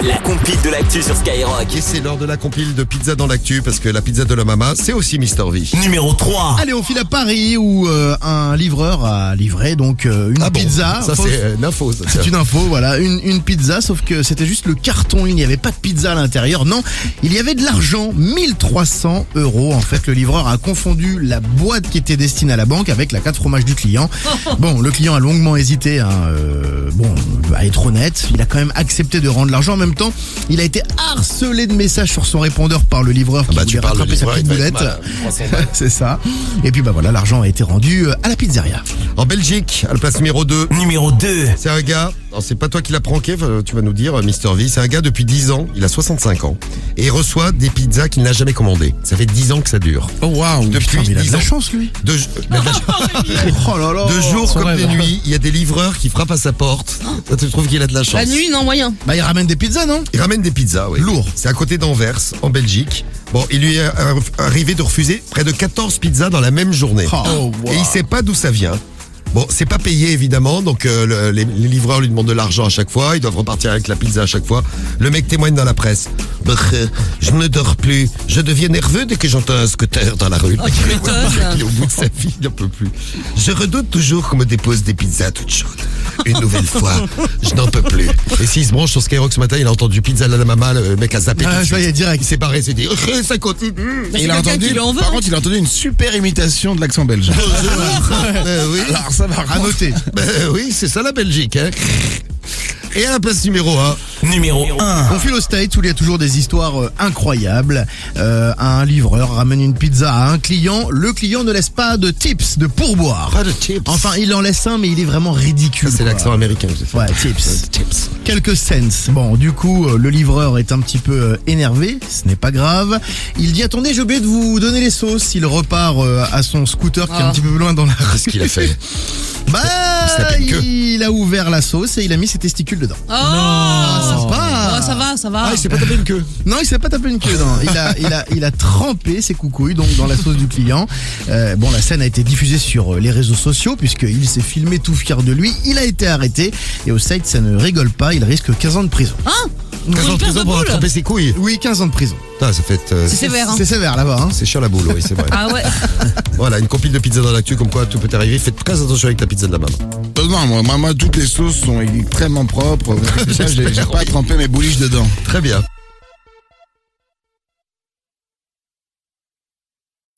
La compile de l'actu sur Skyrock. Et c'est l'heure de la compile de pizza dans l'actu, parce que la pizza de la mama, c'est aussi Mister V. Numéro 3. Allez, on file à Paris où un livreur a livré donc une pizza. Ça, c'est une info. Ça, C'est une info, voilà, une pizza, sauf que c'était juste le carton, il n'y avait pas de pizza à l'intérieur. Non, il y avait de l'argent, 1 300 €. En fait, le livreur a confondu la boîte qui était destinée à la banque avec la carte fromage du client. Bon, le client a longuement hésité, à être honnête, il a quand même accepté de rendre l'argent. En même temps, il a été harcelé de messages sur son répondeur par le livreur qui voulait rattraper sa petite boulette. C'est ça. Et puis voilà, l'argent a été rendu à la pizzeria. En Belgique, à la place numéro 2. Numéro 2. C'est un gars, non, c'est pas toi qui l'as pranké, tu vas nous dire, Mister V. C'est un gars depuis 10 ans, il a 65 ans. Et il reçoit des pizzas qu'il n'a jamais commandées. Ça fait 10 ans que ça dure. Oh waouh, Depuis il a de 10 la ans. chance lui. De Oh là là. jour Son comme rêve. de nuit, il y a des livreurs qui frappent à sa porte. Ça, tu trouves qu'il a de la chance? La nuit, non, moyen. Bah, il ramène des pizzas, non? Il ramène des pizzas, oui. Lourd. C'est à côté d'Anvers, en Belgique. Bon, il lui est arrivé de refuser près de 14 pizzas dans la même journée. Oh, wow. Et il sait pas d'où ça vient. Bon, c'est pas payé évidemment, donc les livreurs lui demandent de l'argent à chaque fois, ils doivent repartir avec la pizza à chaque fois. Le mec témoigne dans la presse. Je ne dors plus, je deviens nerveux dès que j'entends un scooter dans la rue. Oh, tu m'étonnes. Il est au bout de sa vie, il n'en peut plus. Je redoute toujours qu'on me dépose des pizzas toutes chaudes. Une nouvelle fois, je n'en peux plus. Et s'il se branche sur Skyrock ce matin, il a entendu pizza à la mama, le mec a zappé tout de Ah, suite. ça y est, direct. Il s'est barré, il s'est dit, ça continue. Mais c'est Il a quelqu'un entendu, qui lui en veut. par contre, il a entendu une super imitation de l'accent belge. Oui. Alors ça va À noter. Ben oui, c'est ça la Belgique. Hein. Et à la place numéro 1, Numéro 1. On file aux States où il y a toujours des histoires incroyables. Un livreur ramène une pizza à un client. Le client ne laisse pas de tips, de pourboire. pas de chips. Enfin, il en laisse un, mais il est vraiment ridicule. Ça, c'est quoi. l'accent américain que j'ai fait. Ouais, tips. Chips. Quelques cents. Bon, du coup, le livreur est un petit peu énervé. Ce n'est pas grave. Il dit, attendez, j'ai oublié de vous donner les sauces. Il repart à son scooter qui est un petit peu plus loin dans la rue. Qu'est-ce qu'il a fait? Bah, se tape une queue. il a ouvert la sauce et il a mis ses testicules dedans. Oh, Sympa. Oh, ça va, ça va. Ah, il s'est pas tapé une queue. Non, il s'est pas tapé une queue, non. Il a trempé ses coucouilles donc dans la sauce du client. Bon, la scène a été diffusée sur les réseaux sociaux puisqu'il s'est filmé tout fier de lui. Il a été arrêté et au site, ça ne rigole pas. Il risque 15 ans de prison. Hein? 15 ans de une paire prison de pour boules. attraper ses couilles. Oui, 15 ans de prison. Ah, ça fait. C'est sévère, hein. C'est sévère là-bas, hein. C'est chiant la boule, oui, c'est vrai. Ah ouais. Voilà, une compile de pizza dans l'actu, comme quoi tout peut arriver. Faites très attention avec la pizza de la maman. Non, moi, toutes les sauces sont extrêmement propres. Ça, j'ai pas trempé mes bouliches dedans. Très bien.